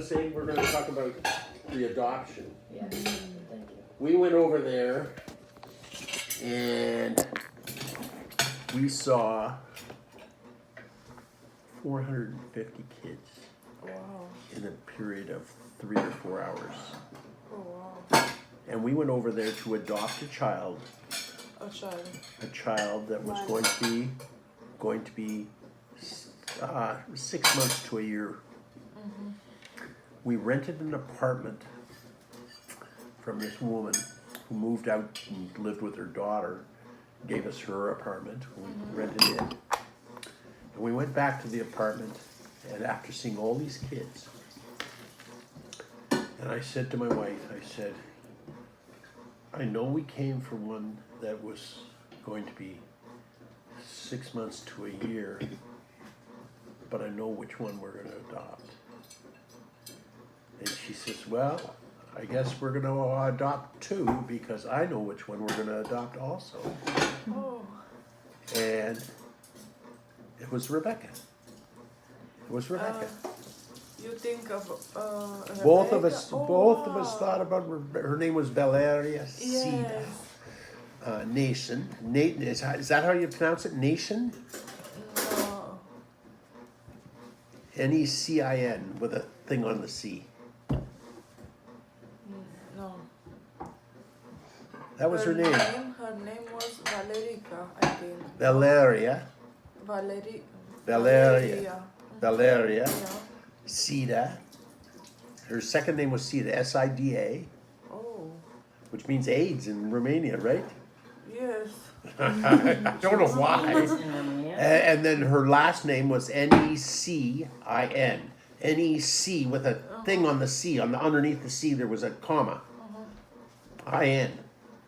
Saying we're going to talk about the adoption. Yes, thank you. We went over there and we saw 450 kids Wow. in a period of 3 or 4 hours. Oh wow. And we went over there to adopt a child A child. that was going to be 6 months to a year. We rented an apartment from this woman who moved out and lived with her daughter, gave us her apartment. We rented it. And we went back to the apartment, and after seeing all these kids, and I said to my wife, I said, I know we came for one that was going to be 6 months to a year, but I know which one we're going to adopt. And she says, well, I guess we're going to adopt two because I know which one we're going to adopt also. Oh. And it was Rebecca. It was Rebecca. You think of both of Rebecca? us, Oh, both of wow. us thought about her name was Valeria Sida. Yes. Nation. Is that how you pronounce it? Nation? No. Necin with a thing on the C. No. That was her name. Her name was Valerica, I think. Valeria. Valeria. Valeria Yeah. Sida. Her second name was Sida, S-I-D-A, Oh. which means AIDS in Romania, right? Yes. I don't know why. In Romania? And then her last name was Necin. Nec with a thing on the C. Underneath the C there was a comma. In.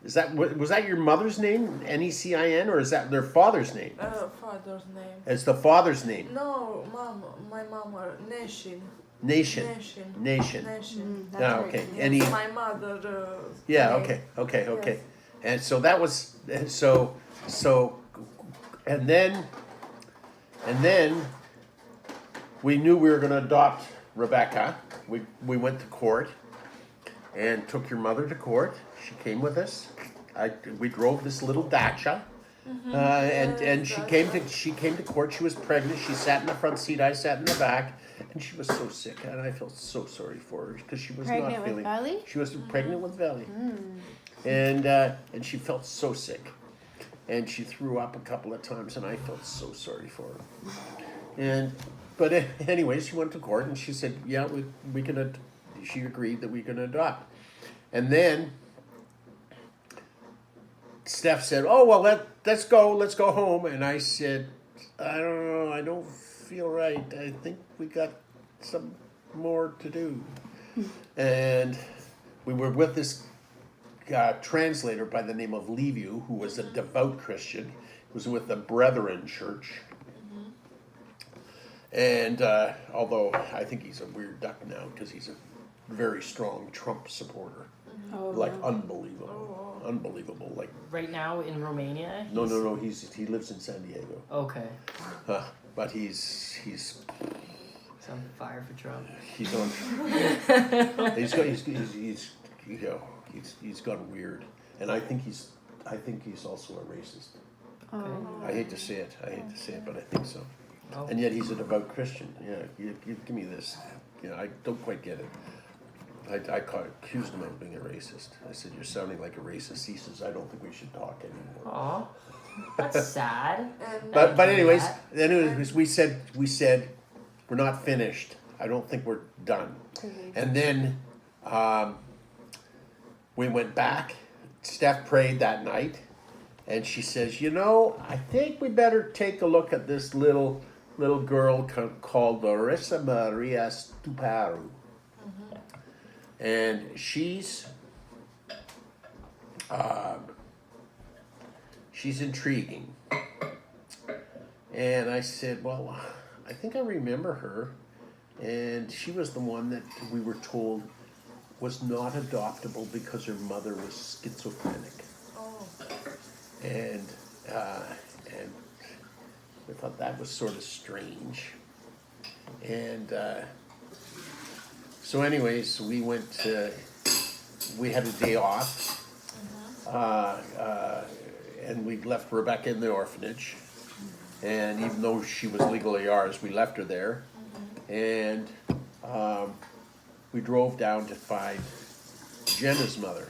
Was that your mother's name, Necin, or is that their father's name? Father's name. It's the father's name. No, mom. My mom. Nation. Nation. Nation. Yeah, okay. Yes, my mother. Yeah, name. okay. Yes. And so that was and then we knew we were going to adopt Rebecca. We went to court and took your mother to court. She came with us. We drove this little Dacia. And she came to court. She was pregnant. She sat in the front seat. I sat in the back, and she was so sick, and I felt so sorry for her because she was Pregnant not with feeling. Belly? She was pregnant with Belly, and she felt so sick, and she threw up a couple of times, and I felt so sorry for her. But anyways, she went to court, and she said, "Yeah, we can." She agreed that we can adopt, and then Steph said, "Oh well, let's go home." And I said, "I don't know. I don't feel right. I think we got some more to do." And we were with this translator by the name of Liviu, who was a devout Christian. He was with the Brethren Church. And although I think he's a weird duck now because he's a very strong Trump supporter, like unbelievable. Like Right now in Romania? no, he lives in San Diego. Okay. But he's He's on fire for Trump. he's on. he's gone weird, and I think he's also a racist. Okay. I hate to say it, but I think so. Oh. And yet he's a devout Christian. Yeah, you give me this. I don't quite get it. I accused him of being a racist. I said, "You're sounding like a racist." He says, "I don't think we should talk anymore." Aw. That's sad. And But anyways, that. we said we're not finished. I don't think we're done. And then we went back. Steph prayed that night, and she says, I think we better take a look at this little girl called Larissa Maria Stuparu. And she's intriguing. And I said, well, I think I remember her. And she was the one that we were told was not adoptable because her mother was schizophrenic. Oh. And I thought that was sort of strange. And So anyways, we had a day off. And we left Rebecca in the orphanage. And even though she was legally ours, we left her there. And we drove down to find Jenna's mother.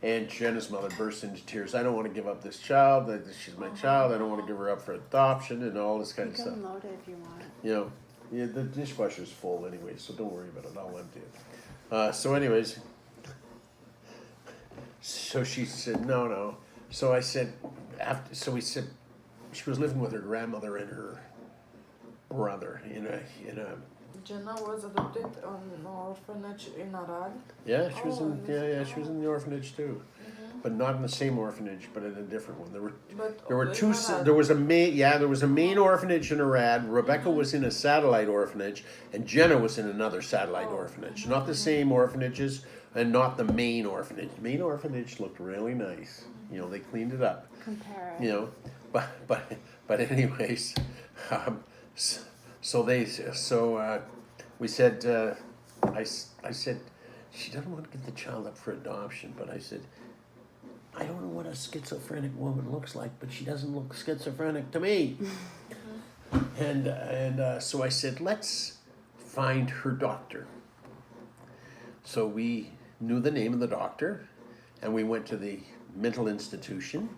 And Jenna's mother burst into tears. I don't want to give up this child. She's my child. I don't want to give her up for adoption and all this kind You of stuff. can load it if you want. You know, yeah, the dishwasher's full anyway, so don't worry about it. I'll empty it. So anyways, so she said, no. So I said, so we said, she was living with her grandmother and her brother in a Jenna was adopted on an orphanage in Arad. yeah, she was Oh, she was in the orphanage too, but not in the same orphanage, but in a different one. But There were in two. Arad. There was a main orphanage in Arad. Rebecca was in a satellite orphanage, and Jenna was in another satellite orphanage. Not the same orphanages, and not the main orphanage. The main orphanage looked really nice. You know, they cleaned it up. Compare it. You know, but anyways, we said. I said, she doesn't want to give the child up for adoption, but I said, I don't know what a schizophrenic woman looks like, but she doesn't look schizophrenic to me. And so I said, let's find her doctor. So we knew the name of the doctor, and we went to the mental institution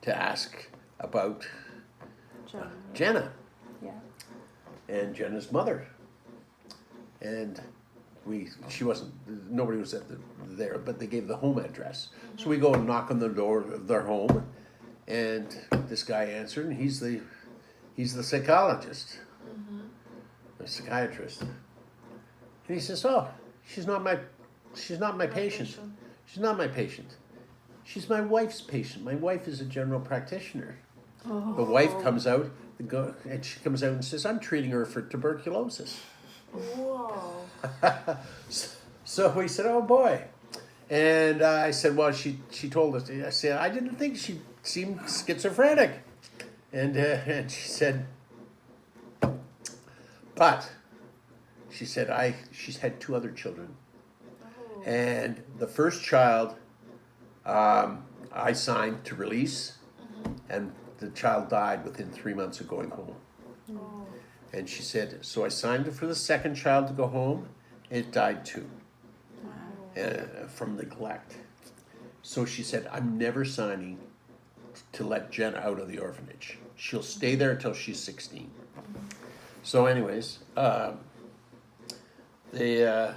to ask about Jenna Yeah. and Jenna's mother. And nobody was there, but they gave the home address. So we go and knock on the door of their home, and this guy answered, and he's the psychologist, the psychiatrist. And he says, "Oh, she's not my patient. She's not my patient. She's my wife's patient. My wife is a general practitioner." The wife comes out, and she comes out and says, "I'm treating her for tuberculosis." Wow. So we said, "Oh boy," and I said, "Well, she told us." I said, "I didn't think she seemed schizophrenic," and she said, "But," she said, she's had 2 other children, and the first child I signed to release, and the child died within 3 months of going home." Oh. And she said, so I signed it for the second child to go home, and it died too, from neglect. So she said, I'm never signing to let Jenna out of the orphanage. She'll stay there until she's 16. So anyways, so then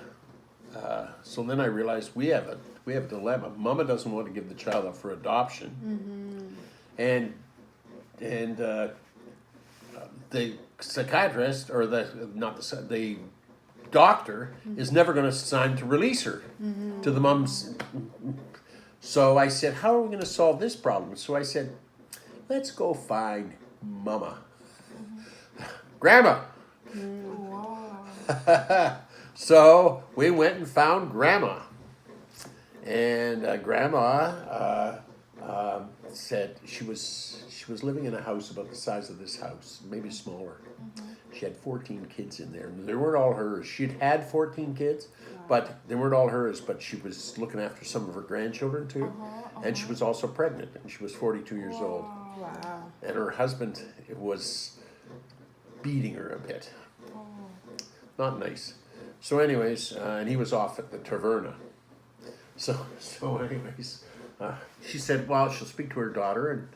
I realized we have a dilemma. Mama doesn't want to give the child up for adoption. And the psychiatrist, or the doctor is never going to sign to release her to the mom's. So I said, how are we going to solve this problem? So I said, let's go find Mama. Grandma. Wow. So we went and found Grandma. And Grandma said she was living in a house about the size of this house, maybe smaller. She had 14 kids in there. They weren't all hers. She'd had 14 kids, but they weren't all hers. But she was looking after some of her grandchildren too. And she was also pregnant, and she was 42 years old. Wow. And her husband was beating her a bit. Not nice. So anyways, and he was off at the taverna. So anyways, she said, well, she'll speak to her daughter,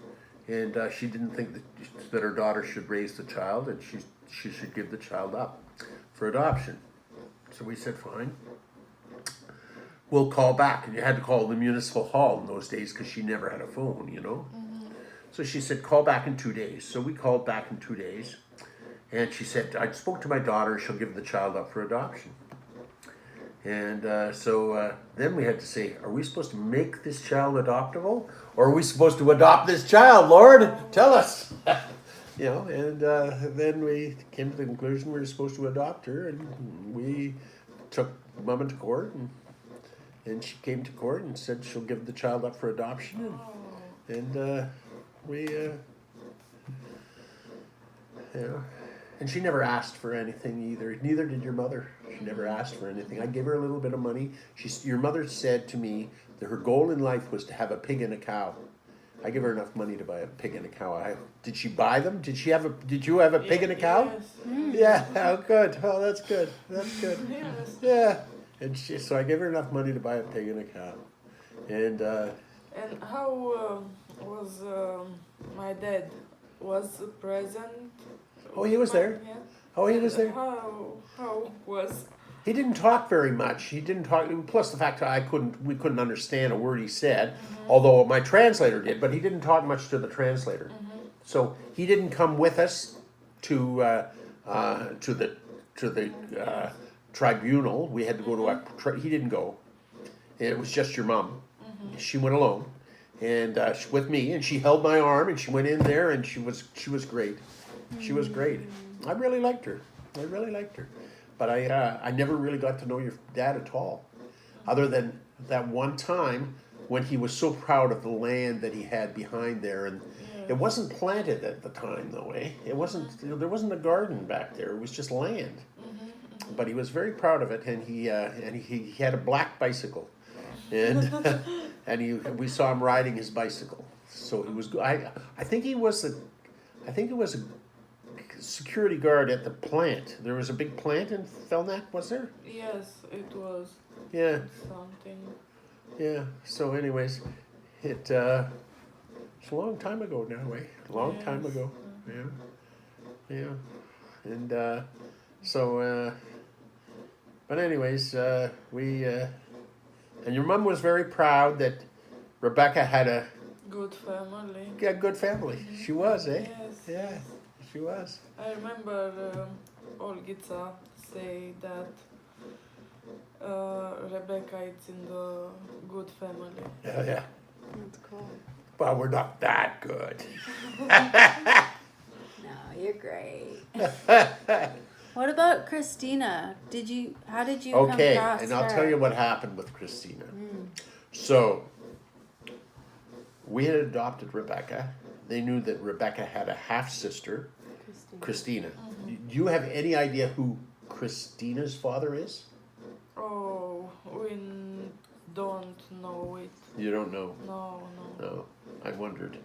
and she didn't think that her daughter should raise the child, and she should give the child up for adoption. So we said, fine. We'll call back. And you had to call the municipal hall in those days because she never had a phone, you know. So she said, call back in 2 days. So we called back in 2 days. And she said, I spoke to my daughter. She'll give the child up for adoption. And so then we had to say, are we supposed to make this child adoptable? Or are we supposed to adopt this child? Lord, tell us. You know, and then we came to the conclusion we were supposed to adopt her. And we took Mama to court. And she came to court and said she'll give the child up for adoption. And we, you know, And she never asked for anything either. Neither did your mother. She never asked for anything. I gave her a little bit of money. Your mother said to me that her goal in life was to have a pig and a cow. I gave her enough money to buy a pig and a cow. Did she buy them? Did you have a pig and a cow? Yes. Yeah. Oh, good. Oh, that's good. That's good. Yes. Yeah. And so I gave her enough money to buy a pig and a cow. And And how was my dad? Was present? Oh, he was there. Yeah. Oh, he was there. How was? He didn't talk very much. He didn't talk. Plus the fact that we couldn't understand a word he said, although my translator did. But he didn't talk much to the translator. So he didn't come with us to the tribunal. We had to go to he didn't go. It was just your mom. She went alone, and with me, and she held my arm, and she went in there, and she was great. She was great. I really liked her. But I never really got to know your dad at all, other than that one time when he was so proud of the land that he had behind there, and it wasn't planted at the time though, eh? It wasn't. There wasn't a garden back there. It was just land. But he was very proud of it, and he had a black bicycle, and we saw him riding his bicycle. So he was. I think he was a security guard at the plant. There was a big plant in Felnak, was there? Yes, it was. Yeah. Something. Yeah. So, anyways, it's a long time ago now, eh? A long time ago. Yeah. And but anyways, and your mom was very proud that Rebecca had a Good family. good family. She was, eh? Yes. Yeah, she was. I remember Olgica say that Rebecca is in the good family. Yeah. That's cool. Well, we're not that good. No, you're great. What about Christina? How did you come Okay, across and I'll her? tell you what happened with Christina. So, we had adopted Rebecca. They knew that Rebecca had a half-sister, Christina. Do you have any idea who Christina's father is? Oh, we don't know it. You don't know? No. No, I wondered.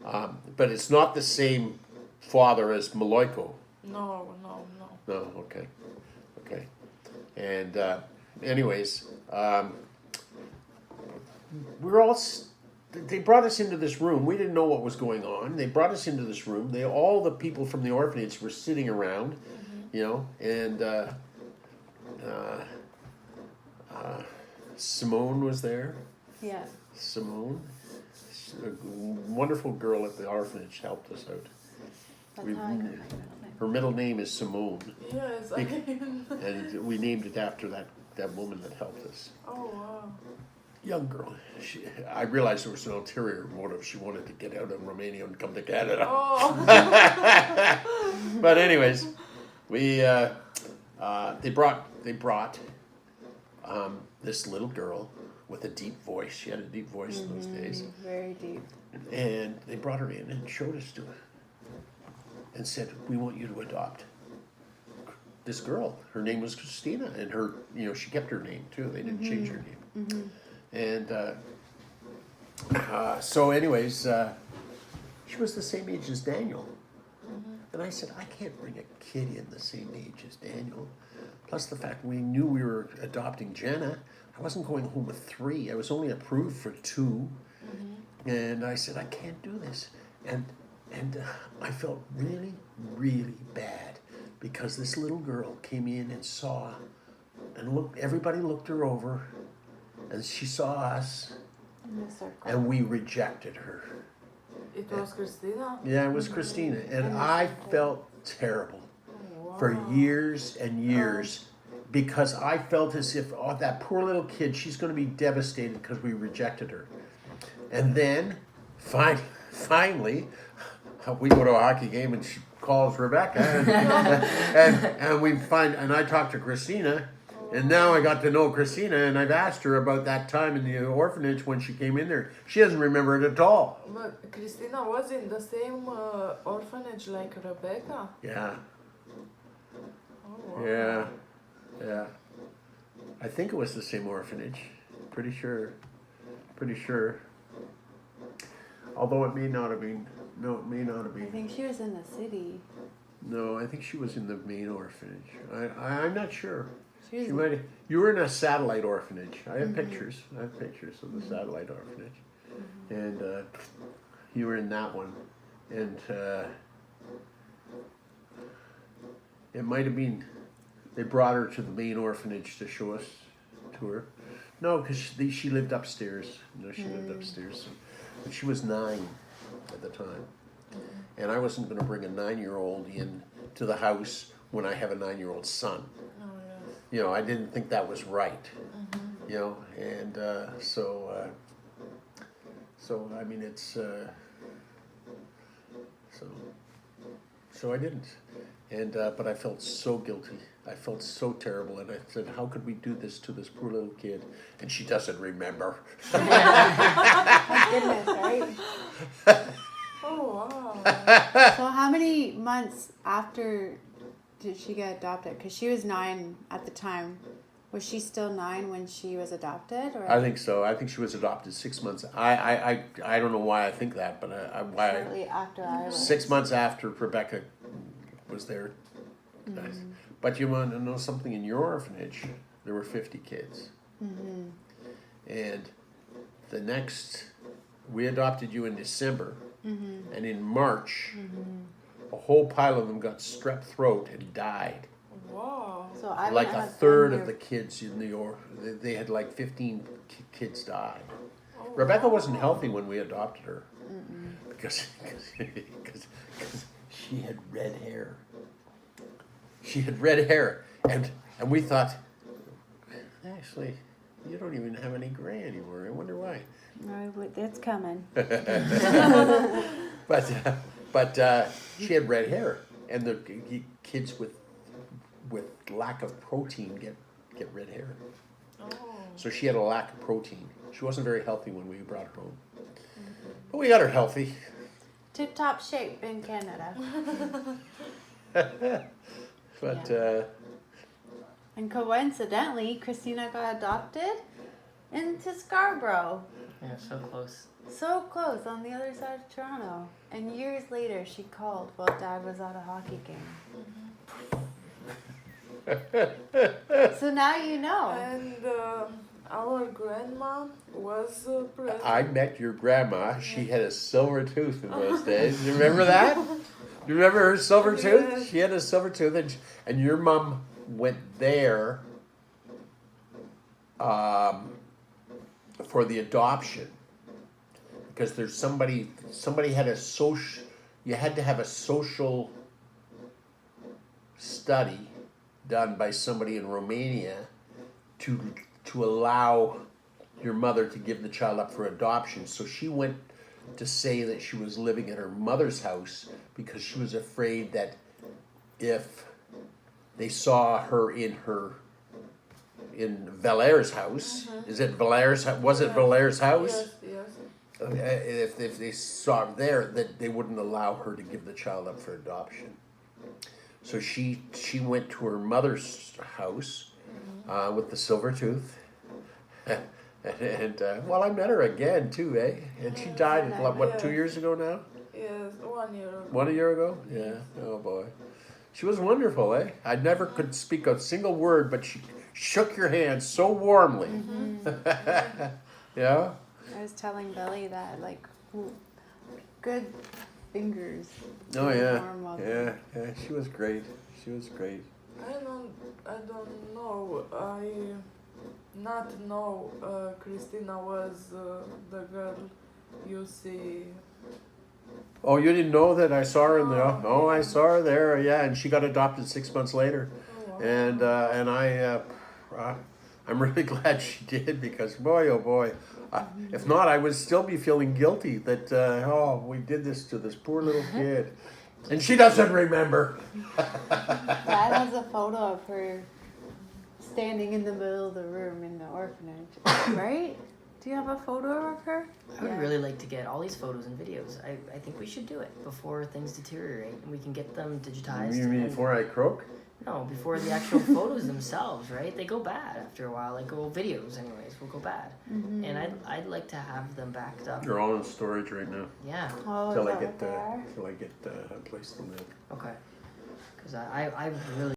But it's not the same father as Maloiko. No. No, okay. And anyways, they brought us into this room. We didn't know what was going on. They brought us into this room. All the people from the orphanage were sitting around, and Simone was there. Yeah. Simone, a wonderful girl at the orphanage, helped us out. That's how I got my middle name. Her middle name is Simone, Yes, and we named it after that woman that helped us. Oh, wow. Young girl. I realized there was an ulterior motive. She wanted to get out of Romania and come to Canada. Oh. But anyways, they brought this little girl with a deep voice. She had a deep voice in those days. Very deep. And they brought her in and showed us to her and said, "We want you to adopt this girl." Her name was Christina, and she kept her name too. They didn't change her name. And so anyways, she was the same age as Daniel. And I said, I can't bring a kid in the same age as Daniel. Plus the fact we knew we were adopting Jenna. I wasn't going home with 3. I was only approved for 2. And I said, I can't do this. And I felt really, really bad because this little girl came in and saw, and everybody looked her over, and she saw us, In the circle. and we rejected her. It was Christina? Yeah, it was Christina, and I felt terrible Wow. for years and years because I felt as if, that poor little kid, she's going to be devastated because we rejected her. And then, finally, we go to a hockey game and she calls Rebecca, and I talked to Christina, and now I got to know Christina, and I've asked her about that time in the orphanage when she came in there. She doesn't remember it at all. But Christina was in the same orphanage like Rebecca? Yeah. Oh, wow. Yeah, yeah. I think it was the same orphanage. Pretty sure. Pretty sure. Although it may not have been. No, it may not have I been. think she was in the city. No, I think she was in the main orphanage. I'm not sure. She was. She might. You were in a satellite orphanage. I have pictures. I have pictures of the satellite orphanage, and you were in that one, and it might have been. They brought her to the main orphanage to show us to her. No, because she lived upstairs. No, she lived upstairs. But she was 9 at the time, and I wasn't going to bring a 9-year-old in to the house when I have a 9-year-old son. Oh, yes. You know, I didn't think that was right. You know, and so I mean, it's so I didn't, and but I felt so guilty. I felt so terrible, and I said, "How could we do this to this poor little kid?" And she doesn't remember. Goodness, right? Oh, wow. So how many months after did she get adopted? Because she was 9 at the time. Was she still 9 when she was adopted? Or I think so. I think she was adopted 6 months. I don't know why I think that, but why shortly after I was. 6 months after Rebecca was there. But you want to know something? In your orphanage, there were 50 kids. And the next, we adopted you in December, and in March, a whole pile of them got strep throat and died. Wow. So I Like wouldn't a have third been of the kids in New York, they had like 15 kids die. Oh, Rebecca wow. wasn't healthy when we adopted her because she had red hair. She had red hair, and we thought, actually, you don't even have any gray anymore. I wonder why. It's coming. But she had red hair, and the kids with lack of protein get red hair. Oh. So she had a lack of protein. She wasn't very healthy when we brought her home, but we got her healthy. Tip top shape in Canada. But And coincidentally, Christina got adopted into Scarborough. Yeah, so close. So close on the other side of Toronto. And years later, she called while Dad was at a hockey game. So now you know. And our grandma was present. I met your grandma. She had a silver tooth in those days. You remember that? You remember her silver tooth? Yes. She had a silver tooth, and your mom went there for the adoption because there's somebody had a social. You had to have a social study done by somebody in Romania to allow your mother to give the child up for adoption. So she went to say that she was living at her mother's house because she was afraid that if they saw her in Valaire's house, is it Valaire's? Was it Valaire's house? Yes, If they saw her there, that they wouldn't allow her to give the child up for adoption. So she went to her mother's house with the silver tooth, and well, I met her again too, eh? And she died what 2 years ago now? yes, 1 year ago. 1 year ago? Yeah. Oh boy, she was wonderful, eh? I never could speak a single word, but she shook your hand so warmly. Yeah. I was telling Billy that, like, good fingers. Oh yeah. Warm welcome. Yeah. She was great. She was great. I don't know. I not know Christina was the girl you see. Oh, you didn't know that I saw her in the? No, I saw her there. Yeah, and she got adopted 6 months later, Oh, wow. and I'm really glad she did because boy, oh boy, if not, I would still be feeling guilty that we did this to this poor little kid, and she doesn't remember. Dad has a photo of her standing in the middle of the room in the orphanage, right? Do you have a photo of her? I would really like to get all these photos and videos. I think we should do it before things deteriorate and we can get them digitized. You mean and- before I croak? No, before the actual photos themselves, right? They go bad after a while. Like, well, videos, anyways, will go bad. Mm-hmm. And I'd like to have them backed up. They're all in storage right now Yeah. Oh, till is I that what they are? get a place to live. Okay. Because I really